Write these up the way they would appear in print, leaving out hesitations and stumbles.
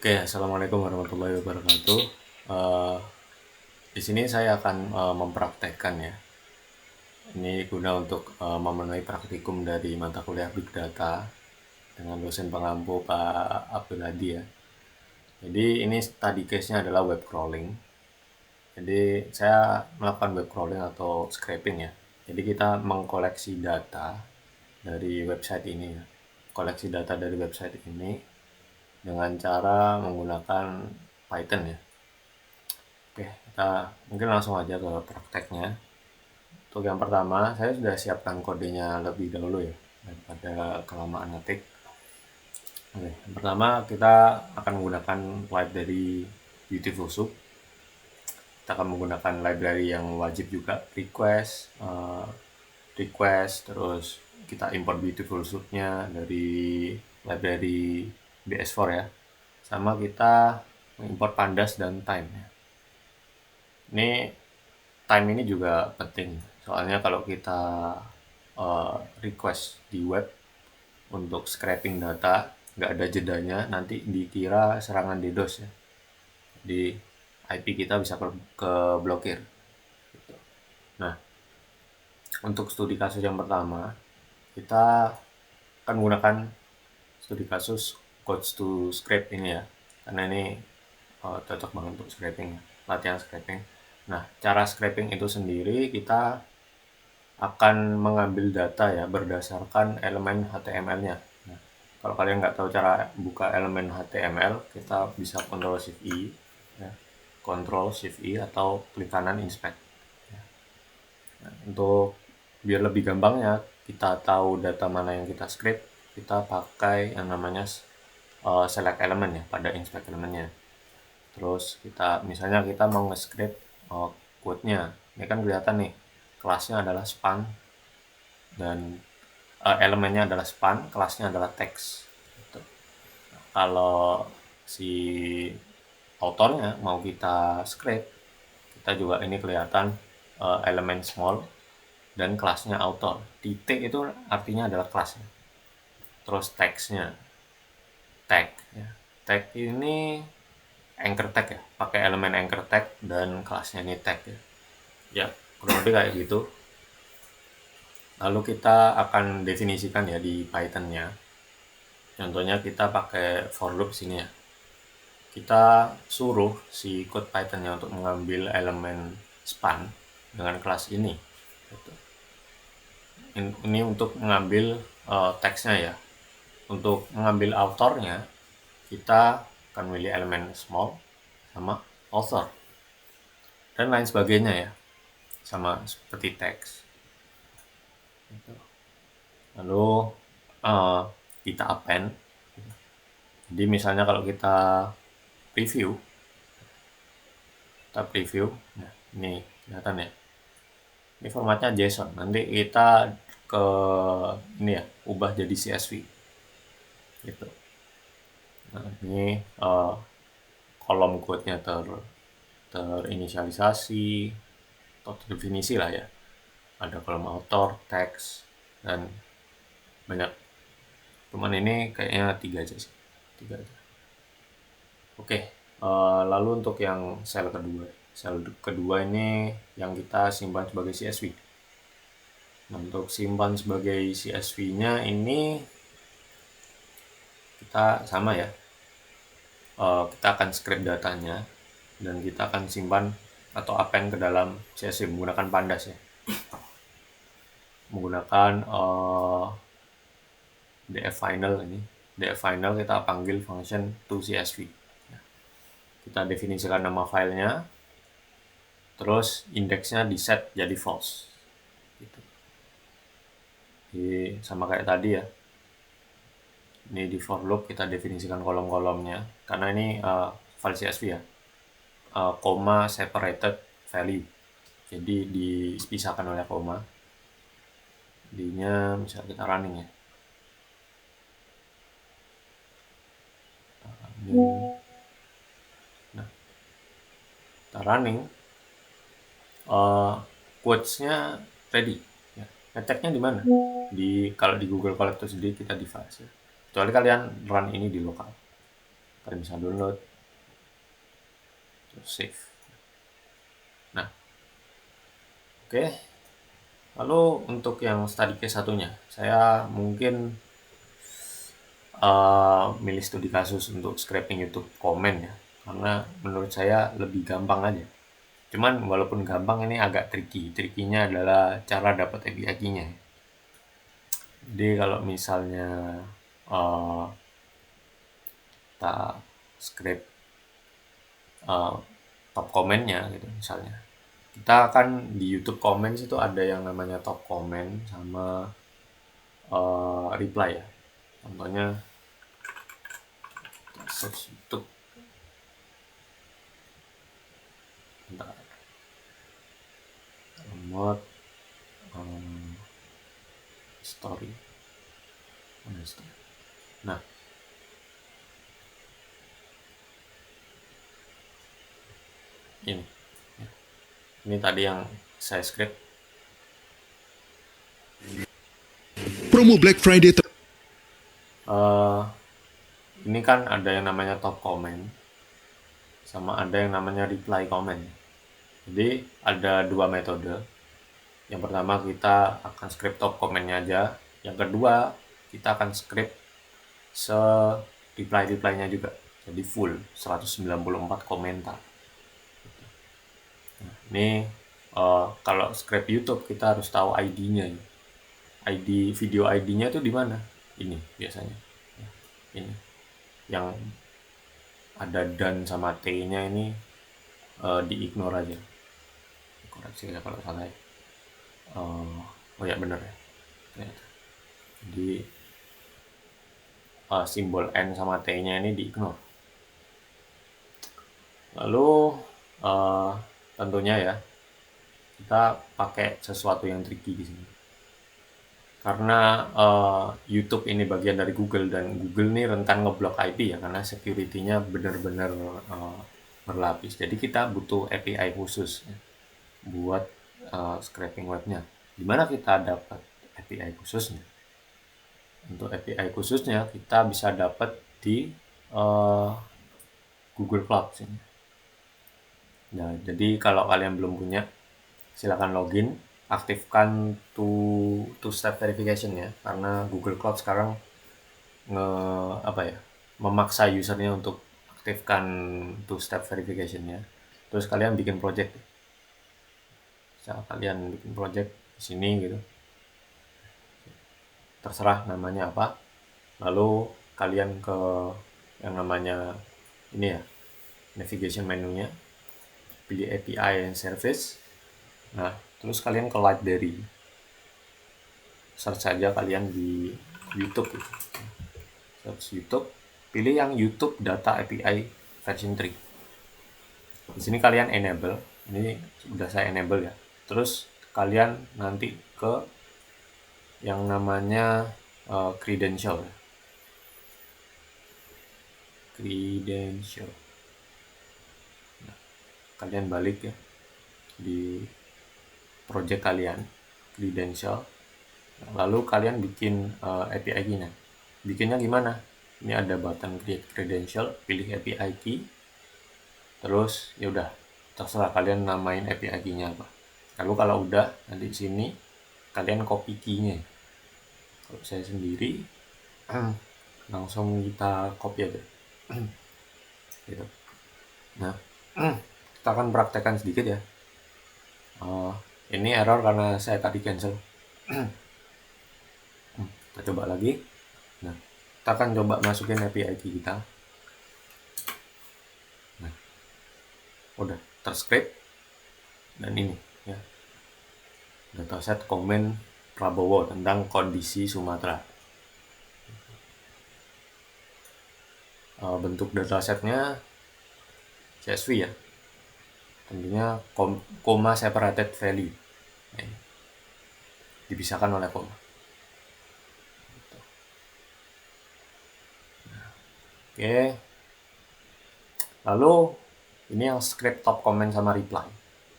Oke, assalamualaikum warahmatullahi wabarakatuh. Eh, di sini saya akan mempraktekkan ya. Ini guna untuk memenuhi praktikum dari mata kuliah Big Data dengan dosen pengampu Pak Abdul Hadi ya. Jadi ini study case-nya adalah web crawling. Jadi saya melakukan web crawling atau scraping ya. Jadi kita mengkoleksi data dari website ini ya. Koleksi data dari website ini dengan cara menggunakan Python ya. Oke, kita mungkin langsung aja ke prakteknya. Untuk yang pertama, saya sudah siapkan kodenya lebih dahulu ya, daripada kelamaan ngetik. Oke, yang pertama kita akan menggunakan library Beautiful Soup. Kita akan menggunakan library yang wajib juga, request, terus kita import Beautiful Soup-nya dari library BS4 ya. Sama kita mengimport pandas dan time ya. Ini time ini juga penting, soalnya kalau kita request di web untuk scraping data nggak ada jedanya, nanti dikira serangan DDoS ya. Di IP kita bisa ke blokir gitu. Nah, untuk studi kasus yang pertama kita akan menggunakan studi kasus Codes to Scrape ini ya, karena ini cocok banget untuk scraping ya, latihan scraping. Nah, cara scraping itu sendiri kita akan mengambil data ya berdasarkan elemen HTML-nya. Nah, kalau kalian nggak tahu cara buka elemen HTML, kita bisa Ctrl Shift I, ya. Ctrl Shift I atau klik kanan inspect. Nah, untuk biar lebih gampangnya kita tahu data mana yang kita scrape, kita pakai yang namanya select element ya pada inspect elemennya. Terus kita misalnya kita mau nge-scrape code-nya. Ini kan kelihatan nih, kelasnya adalah span dan elemennya adalah span, kelasnya adalah text. Gitu. Nah, kalau si autornya mau kita scrape, kita juga ini kelihatan elemen small dan kelasnya author. Titik itu artinya adalah kelasnya. Terus textnya tag ya. Tag ini anchor tag ya, pakai elemen anchor tag dan kelasnya ini tag ya. Ya, kurang lebih kayak gitu. Lalu kita akan definisikan ya di Python-nya. Contohnya kita pakai for loop sini ya. Kita suruh si code Python-nya untuk mengambil elemen span dengan kelas ini. Ini untuk mengambil teksnya ya. Untuk mengambil authornya, kita akan milih elemen small sama author dan lain sebagainya ya, sama seperti teks. Lalu kita append. Jadi misalnya kalau kita preview, nah ini kelihatan ya, ini formatnya JSON. Nanti kita ke ini ya, ubah jadi CSV gitu. Nah, ini kolom code-nya terinisialisasi atau terdefinisi lah ya. Ada kolom author, text, dan banyak. Cuman ini kayaknya 3 aja sih. 3 aja. Oke, lalu untuk yang sel kedua ini yang kita simpan sebagai CSV. Nah, untuk simpan sebagai CSV-nya ini kita sama ya. Kita akan scrape datanya dan kita akan simpan atau append ke dalam CSV menggunakan pandas ya. Menggunakan df final ini. Df final kita panggil function toCSV. Kita definisikan nama filenya, terus indeksnya di set jadi false gitu. Jadi sama kayak tadi ya, ini di for loop kita definisikan kolom-kolomnya karena ini file CSV ya, comma separated value, jadi dipisahkan oleh koma. Jadinya misalnya kita running ya, nah kita running, quotes-nya ready ya. Ngeceknya di mana? Kalau di Google Collector sendiri kita device ya. Kecuali kalian run ini di lokal. Kalian bisa download, terus save. Nah, oke. Lalu untuk yang study case satunya, saya mungkin milih studi kasus untuk scraping YouTube komen ya, karena menurut saya lebih gampang aja. Cuman walaupun gampang, ini agak tricky. Trikinya adalah cara dapat API key-nya. Jadi kalau misalnya kita scrape top komennya gitu misalnya, kita akan di YouTube comments itu ada yang namanya top comment sama reply ya. Contohnya search YouTube, bentar, remote story. Nah, ini tadi yang saya script. Promo Black Friday Ini kan ada yang namanya top comment sama ada yang namanya reply comment. Jadi ada dua metode. Yang pertama kita akan script top commentnya aja. Yang kedua kita akan script reply-reply-nya juga. Jadi full 194 komentar. Nah, ini kalau script YouTube kita harus tahu ID-nya. ID video ID-nya itu di mana? Ini biasanya. Ini yang ada dan sama T-nya ini di-ignore aja. Koreksi ya kalau salah ya. Oh ya bener ya. Ternyata. Jadi simbol N sama T-nya ini di-ignore. Lalu tentunya ya kita pakai sesuatu yang tricky di sini. Karena YouTube ini bagian dari Google dan Google ini rentan ngeblok IP ya, karena security-nya benar-benar berlapis. Jadi kita butuh API khusus ya, buat scraping webnya. Dimana kita dapat API khususnya? Untuk API khususnya kita bisa dapat di Google Cloud sini. Nah, jadi kalau kalian belum punya, silakan login, aktifkan two-step verification ya, karena Google Cloud sekarang memaksa usernya untuk aktifkan two-step verification ya. Terus kalian bikin project. Bisa kalian bikin project di sini gitu. Terserah namanya apa. Lalu kalian ke yang namanya ini ya, navigation menunya, pilih API and service. Nah, terus kalian ke library, search saja kalian di YouTube gitu. Search YouTube, pilih yang YouTube Data API version 3. Di sini kalian enable, ini sudah saya enable ya. Terus kalian nanti ke yang namanya credential. Credential. Nah, kalian balik ya di project kalian, credential. Lalu kalian bikin API key-nya. Bikinnya gimana? Ini ada button create credential, pilih API key. Terus ya udah, terserah kalian namain API key-nya apa. Lalu kalau udah, nanti di sini kalian copy key-nya. Kalau saya sendiri langsung kita copy aja. Gitu. Nah, kita akan praktekkan sedikit ya. Ini error karena saya tadi cancel. Kita coba lagi. Nah, kita akan coba masukin API key kita. Nah, udah terscript. Dan ini ya, dataset komen Prabowo tentang kondisi Sumatera. Bentuk datasetnya CSV ya, tentunya koma separated value, dipisahkan oleh koma. Oke, lalu ini yang script top comment sama reply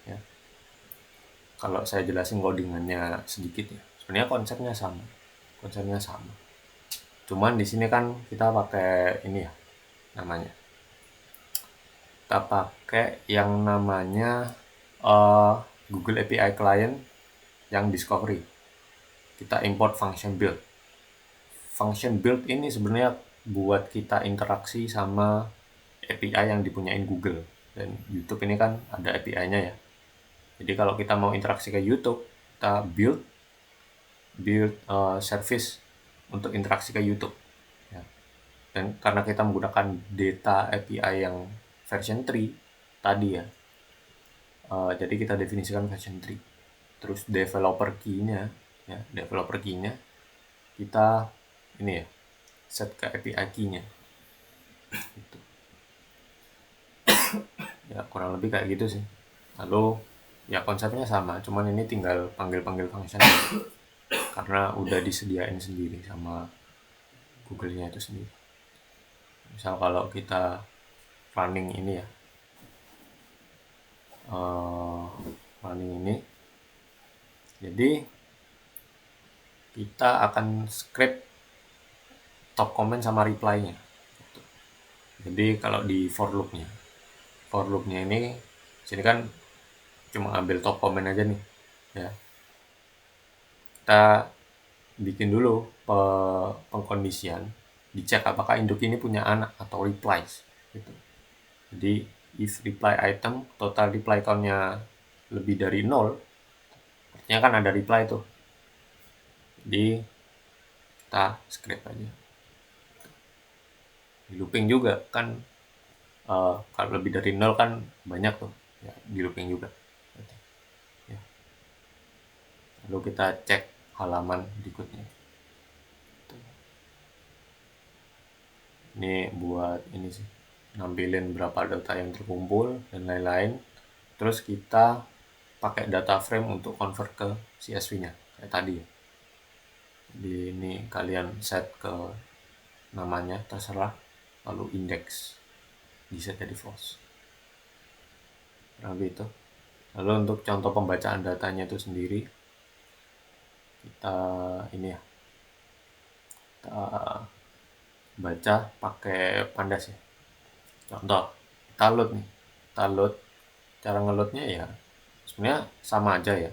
ya. Kalau saya jelasin codingannya sedikit ya, sebenarnya konsepnya sama. Cuman di sini kan kita pakai ini ya, namanya kita pakai yang namanya Google API Client yang discovery. Kita import function build. Function build ini sebenarnya buat kita interaksi sama API yang dipunyain Google, dan YouTube ini kan ada API-nya ya. Jadi kalau kita mau interaksi ke YouTube, kita build service untuk interaksi ke YouTube ya. Dan karena kita menggunakan data API yang version 3 tadi ya, jadi kita definisikan version 3. Terus developer key-nya kita ini ya, set ke API key-nya gitu. Ya kurang lebih kayak gitu sih. Lalu ya konsepnya sama, cuman ini tinggal panggil-panggil function karena udah disediain sendiri sama Google-nya itu sendiri. Misal kalau kita running ini ya, running ini, jadi kita akan script top comment sama reply-nya gitu. Jadi kalau di for loop-nya ini, sini kan cuma ambil top comment aja nih ya. Kita bikin dulu pengkondisian, dicek apakah induk ini punya anak atau replies gitu. Jadi if reply item total reply count-nya lebih dari 0, artinya kan ada reply tuh. Jadi kita script aja. Di looping juga kan, kalau lebih dari 0 kan banyak tuh ya, di looping juga ya. Lalu kita cek halaman berikutnya. Ini buat ini sih, nampilin berapa data yang terkumpul dan lain-lain. Terus kita pakai data frame untuk convert ke CSV-nya kayak tadi ya. Jadi ini kalian set ke namanya terserah, lalu index di set jadi false. Kurang lebih itu. Lalu untuk contoh pembacaan datanya itu sendiri, kita ini ya, kita baca pakai pandas ya. Contoh, kita load, cara ngeloadnya ya sebenarnya sama aja ya.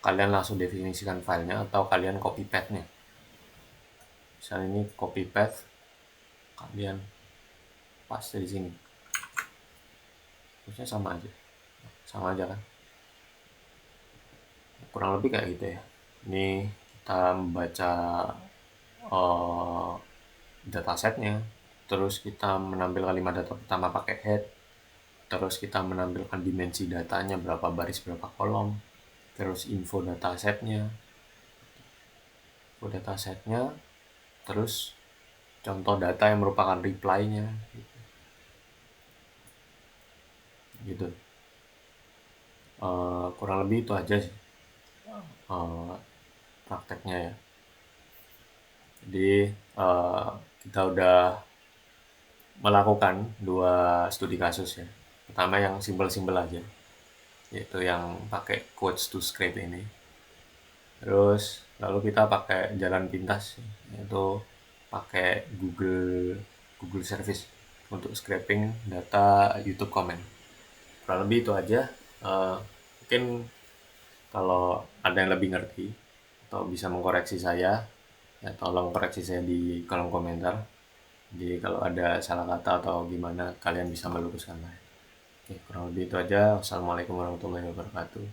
Kalian langsung definisikan filenya atau kalian copy paste-nya. Misalnya ini copy paste, kalian paste di sini. Terusnya sama aja kan. Kurang lebih kayak gitu ya. Ini kita membaca datasetnya, terus kita menampilkan 5 data pertama pakai head, terus kita menampilkan dimensi datanya berapa baris berapa kolom, terus info datasetnya, terus contoh data yang merupakan reply-nya gitu. Kurang lebih itu aja sih prakteknya ya. Jadi kita udah melakukan 2 studi kasus ya. Pertama yang simpel-simpel aja, yaitu yang pakai quotes to scrape ini. Terus lalu kita pakai jalan pintas, yaitu pakai Google Service untuk scraping data YouTube comment. Kurang lebih itu aja. Mungkin kalau ada yang lebih ngerti atau bisa mengkoreksi saya, ya tolong koreksi saya di kolom komentar. Jadi kalau ada salah kata atau gimana, kalian bisa meluruskan lah. Oke, kurang lebih itu aja. Wassalamualaikum warahmatullahi wabarakatuh.